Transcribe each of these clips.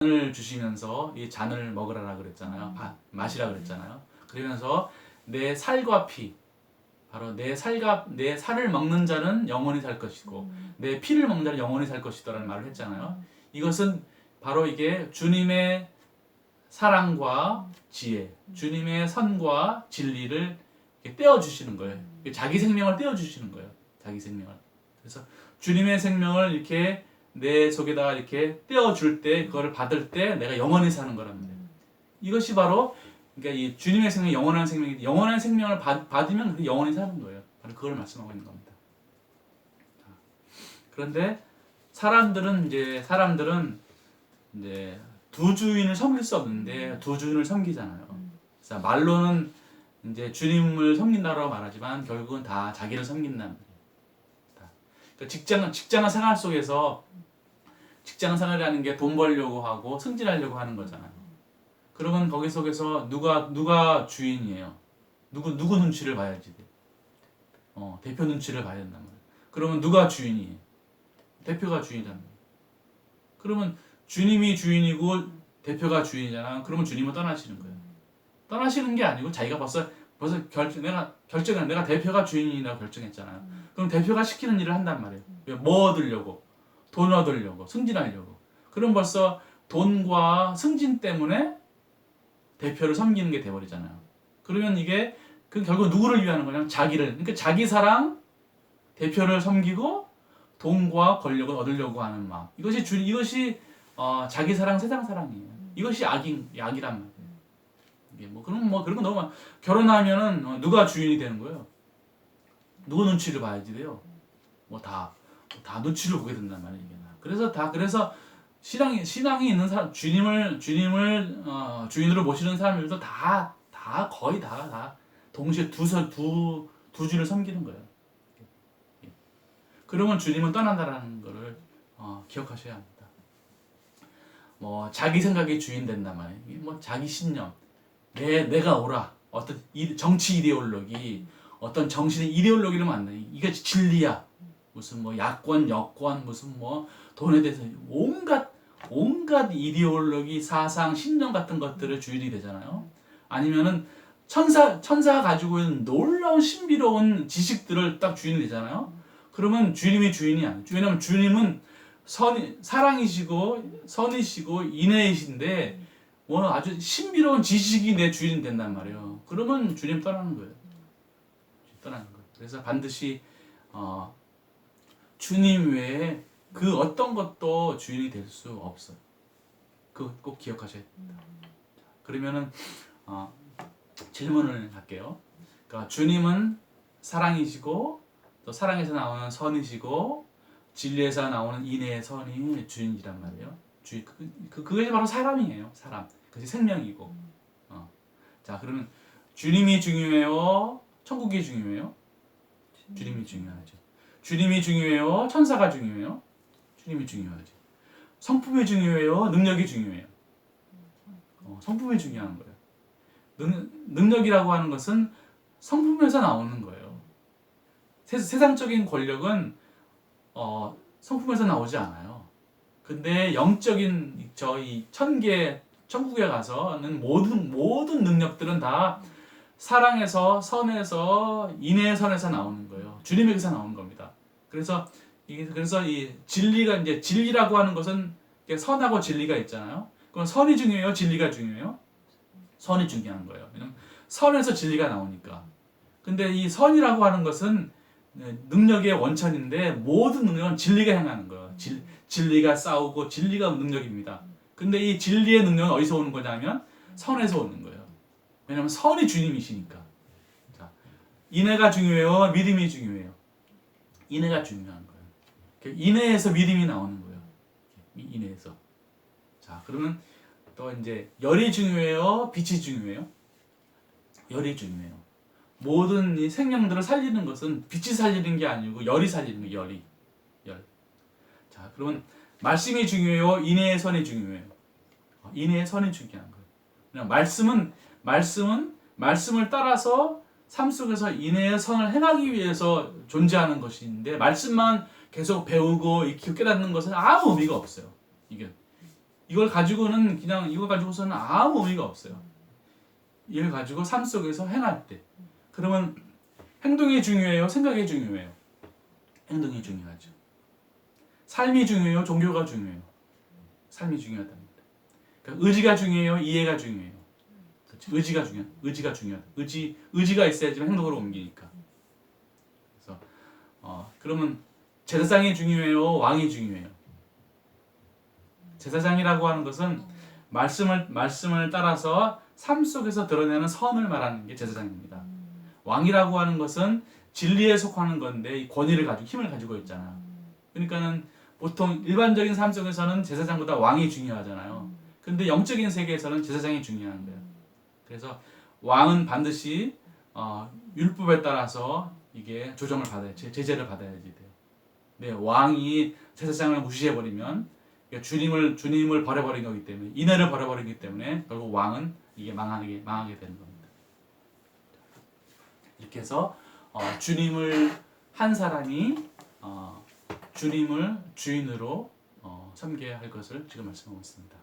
잔을 주시면서 이 잔을 먹으라라 그랬잖아요. 마시라 그랬잖아요. 그러면서 내 살과 피, 바로 내 살을 먹는 자는 영원히 살 것이고 내 피를 먹는 자는 영원히 살 것이다라는 말을 했잖아요. 이것은 바로 이게 주님의 사랑과 지혜, 주님의 선과 진리를 떼어 주시는 거예요. 자기 생명을 떼어 주시는 거예요. 자기 생명을. 그래서 주님의 생명을 이렇게 내 속에다가 이렇게 떼어줄 때, 그거를 받을 때 내가 영원히 사는 거랍니다. 이것이 바로 그러니까 이 주님의 생명, 영원한 생명이 영원한 생명을 받으면 영원히 사는 거예요. 바로 그걸 말씀하고 있는 겁니다. 그런데 사람들은 이제 두 주인을 섬길 수 없는데 두 주인을 섬기잖아요. 그래서 말로는 이제 주님을 섬긴다고 말하지만 결국은 다 자기를 섬긴단 말이에요. 그러니까 직장 생활 속에서 직장 생활이라는 게 돈 벌려고 하고 승진하려고 하는 거잖아요. 그러면 거기 속에서 누가 주인이에요? 누구 눈치를 봐야지 돼. 대표 눈치를 봐야 된단 말이에요. 그러면 누가 주인이에요? 대표가 주인이잖아요. 그러면 주님이 주인이고 대표가 주인이잖아. 그러면 주님은 떠나시는 거예요. 떠나시는 게 아니고 자기가 벌써 내가 대표가 주인이라고 결정했잖아요. 그럼 대표가 시키는 일을 한단 말이에요. 뭐 얻으려고? 돈 얻으려고, 승진하려고. 그럼 벌써 돈과 승진 때문에 대표를 섬기는 게 돼버리잖아요. 그러면 이게 결국 누구를 위하는 거냐면 자기를. 그러니까 자기 사랑, 대표를 섬기고 돈과 권력을 얻으려고 하는 마음. 이것이 자기 사랑, 세상 사랑이에요. 이것이 악이란 말이에요. 이게 그런 거 너무 많아. 결혼하면은 누가 주인이 되는 거예요? 누구 눈치를 봐야지 돼요. 다 눈치를 보게 된단 말이에요. 그래서 신앙이 있는 사람, 주님을 주인으로 모시는 사람들도 거의 다 동시에 두 주를 섬기는 거예요. 그러면 주님은 떠난다라는 것을 기억하셔야 합니다. 자기 생각이 주인 된단 말이에요. 자기 신념, 내가 옳아. 어떤 정치 이데올로기, 어떤 정신의 이데올로기를 만드는 이게 진리야. 무슨 야권, 여권, 무슨 돈에 대해서 온갖 이데올로기, 사상, 신념 같은 것들을 주인이 되잖아요. 아니면은 천사가 가지고 있는 놀라운 신비로운 지식들을 딱 주인이 되잖아요. 그러면 주님이 주인이 아니에요. 왜냐하면 주님은 사랑이시고 선이시고 인애이신데 아주 신비로운 지식이 내 주인이 된단 말이에요. 그러면 주님 떠나는 거예요. 그래서 반드시 주님 외에 그 어떤 것도 주인이 될 수 없어요. 그거 꼭 기억하셔야 됩니다. 그러면은 질문을 할게요. 그러니까 주님은 사랑이시고 또 사랑에서 나오는 선이시고 진리에서 나오는 인애의 선이 주인이란 말이에요. 그것이 바로 사람이에요. 사람. 그것이 생명이고. 자, 그러면 주님이 중요해요? 천국이 중요해요? 주님이 중요하죠. 주님이 중요해요? 천사가 중요해요? 주님이 중요하죠. 성품이 중요해요? 능력이 중요해요? 성품이 중요한 거예요. 능력이라고 하는 것은 성품에서 나오는 거예요. 세상적인 권력은 성품에서 나오지 않아요. 근데 영적인 저희 천국에 가서는 모든 능력들은 다 사랑에서, 선에서, 인애의 선에서 나오는 거예요. 주님에게서 나오는 겁니다. 그래서 이 진리라고 하는 것은 선하고 진리가 있잖아요. 그럼 선이 중요해요? 진리가 중요해요? 선이 중요한 거예요. 왜냐면 선에서 진리가 나오니까. 근데 이 선이라고 하는 것은 능력의 원천인데 모든 능력은 진리가 향하는 거예요. 진리가 싸우고 진리가 능력입니다. 근데 이 진리의 능력은 어디서 오는 거냐면 선에서 오는 거예요. 왜냐하면 선이 주님이시니까. 자, 인애가 중요해요? 믿음이 중요해요? 인애가 중요한 거예요. 인애에서 믿음이 나오는 거예요. 인애에서. 자, 그러면 또 이제 열이 중요해요? 빛이 중요해요? 열이 중요해요. 모든 이 생명들을 살리는 것은 빛이 살리는 게 아니고 열이 살리는 거예요. 열. 자, 그러면 말씀이 중요해요? 인애의 선이 중요해요? 인애의 선이 중요한 거예요. 그냥 말씀을 따라서 삶 속에서 인애의 선을 행하기 위해서 존재하는 것인데 말씀만 계속 배우고 익히고 깨닫는 것은 아무 의미가 없어요. 이게 이걸 가지고는 그냥 이걸 가지고서는 아무 의미가 없어요. 이걸 가지고 삶 속에서 행할 때 그러면 행동이 중요해요? 생각이 중요해요? 행동이 중요하죠. 삶이 중요해요? 종교가 중요해요? 삶이 중요하답니다. 그러니까 의지가 중요해요? 이해가 중요해요? 그렇죠? 의지가 중요하다. 의지가 있어야지 행동으로 옮기니까. 그래서 그러면 제사장이 중요해요? 왕이 중요해요? 제사장이라고 하는 것은 말씀을 따라서 삶 속에서 드러내는 선을 말하는 게 제사장입니다. 왕이라고 하는 것은 진리에 속하는 건데 이 권위를 가지고 힘을 가지고 있잖아. 그러니까는 보통 일반적인 삶 속에서는 제사장보다 왕이 중요하잖아요. 근데 영적인 세계에서는 제사장이 중요한 거예요. 그래서 왕은 반드시 율법에 따라서 이게 조정을 받아야 제재를 받아야지 돼요. 네, 왕이 제사장을 무시해 버리면 주님을 버려버린 거기 때문에 인애를 버려버리기 때문에 결국 왕은 이게 망하게 되는 겁니다. 이렇게 해서 주님을 한 사람이 주님을 주인으로 섬겨야 할 것을 지금 말씀하고 있습니다.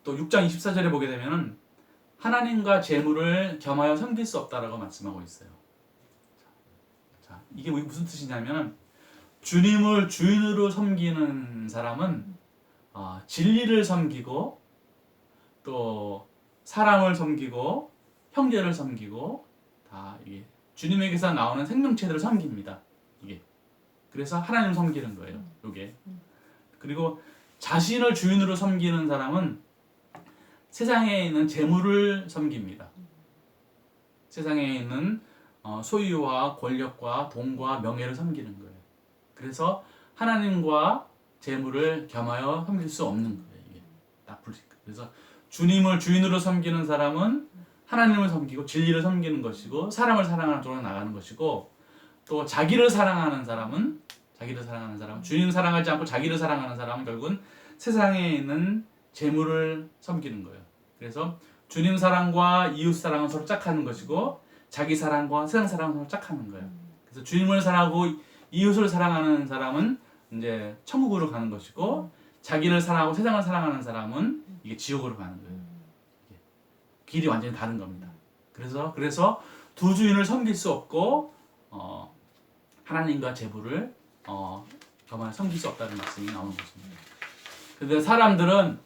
또 6장 24절에 보게 되면은 하나님과 재물을 겸하여 섬길 수 없다라고 말씀하고 있어요. 자, 이게 무슨 뜻이냐면 주님을 주인으로 섬기는 사람은 진리를 섬기고 또 사람을 섬기고 형제를 섬기고 다 이게 주님에게서 나오는 생명체들을 섬깁니다. 이게 그래서 하나님을 섬기는 거예요. 이게 그리고 자신을 주인으로 섬기는 사람은 세상에 있는 재물을 섬깁니다. 세상에 있는 소유와 권력과 돈과 명예를 섬기는 거예요. 그래서 하나님과 재물을 겸하여 섬길 수 없는 거예요. 이게 그래서 주님을 주인으로 섬기는 사람은 하나님을 섬기고 진리를 섬기는 것이고 사람을 사랑하는 쪽으로 나가는 것이고 또 자기를 사랑하는 사람은 주님을 사랑하지 않고 자기를 사랑하는 사람은 결국은 세상에 있는 재물을 섬기는 거예요. 그래서 주님 사랑과 이웃 사랑은 서로 짝하는 것이고 자기 사랑과 세상 사랑은 서로 짝하는 거예요. 그래서 주님을 사랑하고 이웃을 사랑하는 사람은 이제 천국으로 가는 것이고 자기를 사랑하고 세상을 사랑하는 사람은 이게 지옥으로 가는 거예요. 길이 완전히 다른 겁니다. 그래서 두 주인을 섬길 수 없고 하나님과 재물을 겸하여 섬길 수 없다는 말씀이 나오는 것입니다. 그런데 사람들은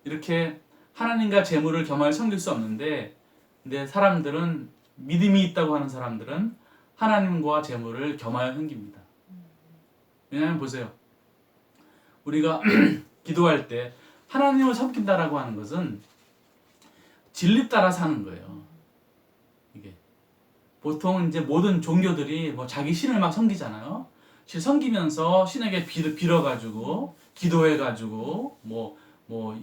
이렇게 하나님과 재물을 겸하여 섬길 수 없는데, 근데 사람들은 믿음이 있다고 하는 사람들은 하나님과 재물을 겸하여 섬깁니다. 왜냐하면 보세요. 우리가 기도할 때 하나님을 섬긴다라고 하는 것은 진리 따라 사는 거예요. 이게 보통 이제 모든 종교들이 뭐 자기 신을 막 섬기잖아요. 실 섬기면서 신에게 빌어가지고 기도해가지고 뭐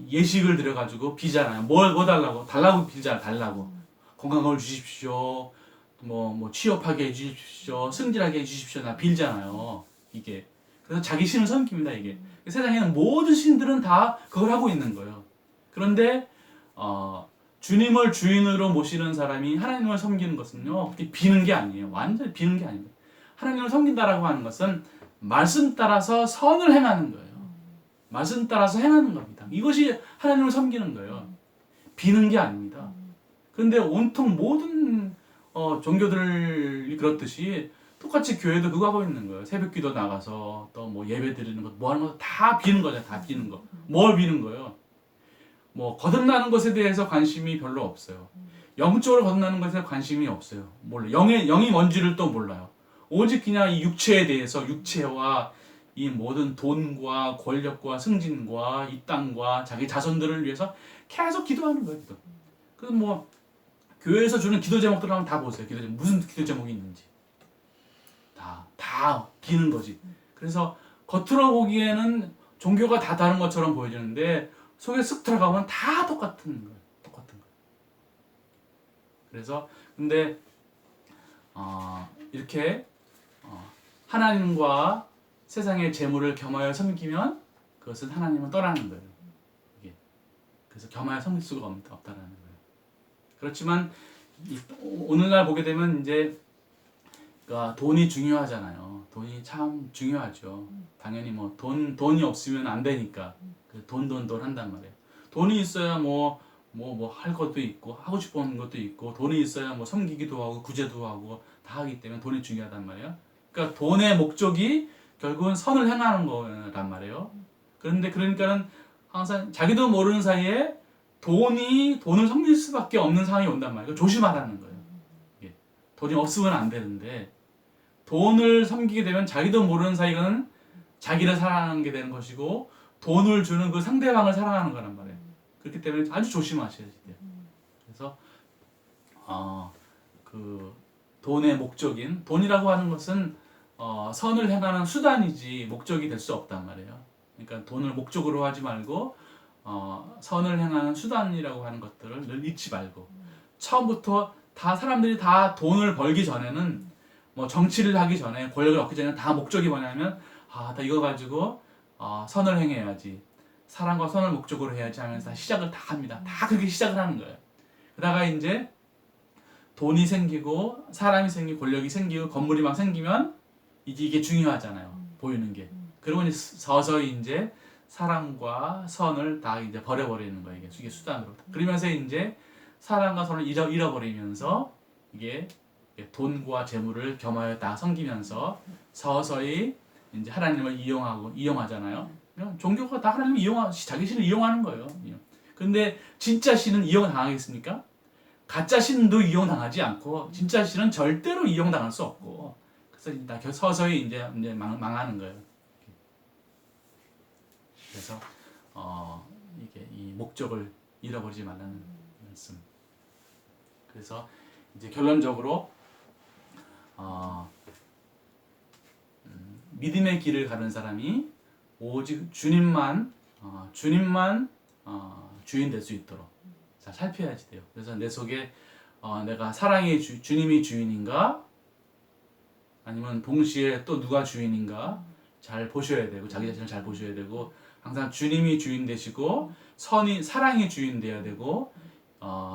예식을 드려가지고 비잖아요. 뭐 달라고 빌잖아요. 달라고 건강을 주십시오. 뭐 취업하게 해주십시오. 승진하게 해주십시오. 나 빌잖아요. 이게 그래서 자기 신을 섬깁니다. 이게 세상에는 모든 신들은 다 그걸 하고 있는 거예요. 그런데 주님을 주인으로 모시는 사람이 하나님을 섬기는 것은요, 비는 게 아니에요. 완전히 비는 게 아닙니다. 하나님을 섬긴다라고 하는 것은 말씀 따라서 선을 행하는 거예요. 말씀 따라서 행하는 겁니다. 이것이 하나님을 섬기는 거예요. 비는 게 아닙니다. 그런데 온통 모든 종교들이 그렇듯이 똑같이 교회도 그거 하고 있는 거예요. 새벽기도 나가서 또 뭐 예배 드리는 것, 뭐 하는 거 다 비는 거죠. 다 비는 거. 뭘 비는 거예요? 뭐 거듭나는 것에 대해서 관심이 별로 없어요. 영적으로 거듭나는 것에 관심이 없어요. 몰라요. 영이 뭔지를 또 몰라요. 오직 그냥 이 육체에 대해서 육체와 이 모든 돈과 권력과 승진과 이 땅과 자기 자손들을 위해서 계속 기도하는 거예요. 기도. 그래서 뭐 교회에서 주는 기도 제목들 한번 다 보세요. 무슨 기도 제목이 있는지 다 비는 거지. 그래서 겉으로 보기에는 종교가 다 다른 것처럼 보여지는데 속에 쓱 들어가면 다 똑같은 거예요. 그래서 근데 이렇게 하나님과 세상의 재물을 겸하여 섬기면 그것은 하나님을 떠나는 거예요. 이게. 그래서 겸하여 섬길 수가 없다라는 거예요. 그렇지만 오늘날 보게 되면 이제 그러니까 돈이 중요하잖아요. 돈이 참 중요하죠. 당연히 뭐 돈이 없으면 안 되니까 그 돈 한단 말이에요. 돈이 있어야 뭐 할 것도 있고 하고 싶은 것도 있고 돈이 있어야 뭐 섬기기도 하고 구제도 하고 다 하기 때문에 돈이 중요하단 말이에요. 그러니까 돈의 목적이 결국은 선을 행하는 거란 말이에요. 그런데 그러니까는 항상 자기도 모르는 사이에 돈을 섬길 수밖에 없는 상황이 온단 말이에요. 조심하라는 거예요. 예. 돈이 없으면 안 되는데 돈을 섬기게 되면 자기도 모르는 사이에는 자기를 사랑하는 게 되는 것이고 돈을 주는 그 상대방을 사랑하는 거란 말이에요. 그렇기 때문에 아주 조심하셔야 돼요. 그래서 그 돈의 목적인 돈이라고 하는 것은 선을 행하는 수단이지 목적이 될 수 없단 말이에요. 그러니까 돈을 목적으로 하지 말고 선을 행하는 수단이라고 하는 것들을 늘 잊지 말고 처음부터 다 사람들이 다 돈을 벌기 전에는 뭐 정치를 하기 전에 권력을 얻기 전에 다 목적이 뭐냐면 다 이거 가지고 선을 행해야지 사랑과 선을 목적으로 해야지 하면서 다 시작을 다 합니다. 다 그렇게 시작을 하는 거예요. 그러다가 이제 돈이 생기고 사람이 생기고 권력이 생기고 건물이 막 생기면 이게 중요하잖아요. 보이는 게. 그러고 이제 서서히 이제 사랑과 선을 다 이제 버려버리는 거예요. 이게 수단으로. 그러면서 이제 사랑과 선을 잃어버리면서 이게 돈과 재물을 겸하여 다 섬기면서 서서히 이제 하나님을 이용하잖아요. 종교가 다 하나님을 자기 신을 이용하는 거예요. 근데 진짜 신은 이용을 당하겠습니까? 가짜 신도 이용당하지 않고 진짜 신은 절대로 이용당할 수 없고 그래서 서서히 이제 망하는 거예요. 그래서 이게 이 목적을 잃어버리지 말라는 말씀. 그래서 이제 결론적으로 믿음의 길을 가는 사람이 오직 주님만 주인 될 수 있도록 잘 살펴야지 돼요. 그래서 내 속에 내가 사랑의 주님이 주인인가 아니면 동시에 또 누가 주인인가 잘 보셔야 되고 자기 자신을 잘 보셔야 되고 항상 주님이 주인 되시고 사랑이 주인 돼야 되고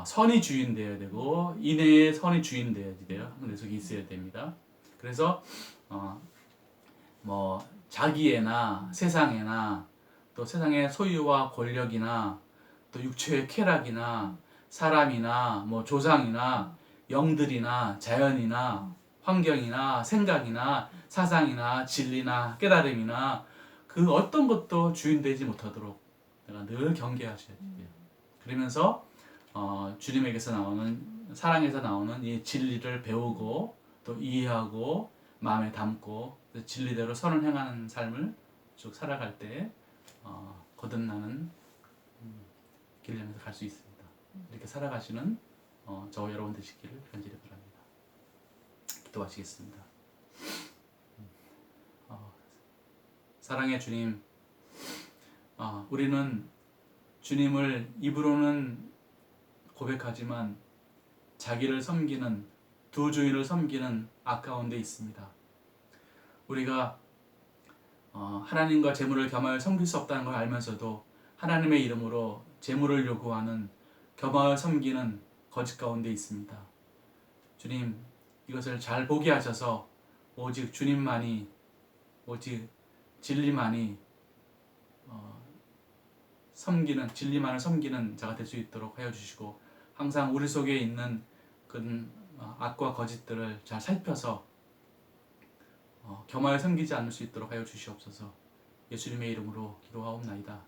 선이 주인 돼야 되고 인애의 선이 주인 돼야 돼요. 내 속에 있어야 됩니다. 그래서 뭐 자기애나 세상애나 또 세상의 소유와 권력이나 또 육체의 쾌락이나 사람이나 뭐 조상이나 영들이나 자연이나 환경이나 생각이나 사상이나 진리나 깨달음이나 그 어떤 것도 주인 되지 못하도록 내가 늘 경계하셔야 돼요. 그러면서 주님에게서 나오는 사랑에서 나오는 이 진리를 배우고 또 이해하고 마음에 담고 진리대로 선을 행하는 삶을 쭉 살아갈 때 거듭나는 길을 향해서 갈 수 있습니다. 이렇게 살아가시는 저와 여러분 되시기를 간절히 바랍니다. 기도하시겠습니다. 사랑의 주님, 우리는 주님을 입으로는 고백하지만 자기를 섬기는 두 주인을 섬기는 악 가운데 있습니다. 우리가 하나님과 재물을 겸하여 섬길 수 없다는 걸 알면서도 하나님의 이름으로 재물을 요구하는 겸하여 섬기는 거짓 가운데 있습니다. 주님, 이것을 잘 보게 하셔서 오직 주님만이 오직 진리만이 진리만을 섬기는 자가 될 수 있도록 하여 주시고 항상 우리 속에 있는 그 악과 거짓들을 잘 살펴서 겸하여 섬기지 않을 수 있도록 하여 주시옵소서. 예수님의 이름으로 기도하옵나이다.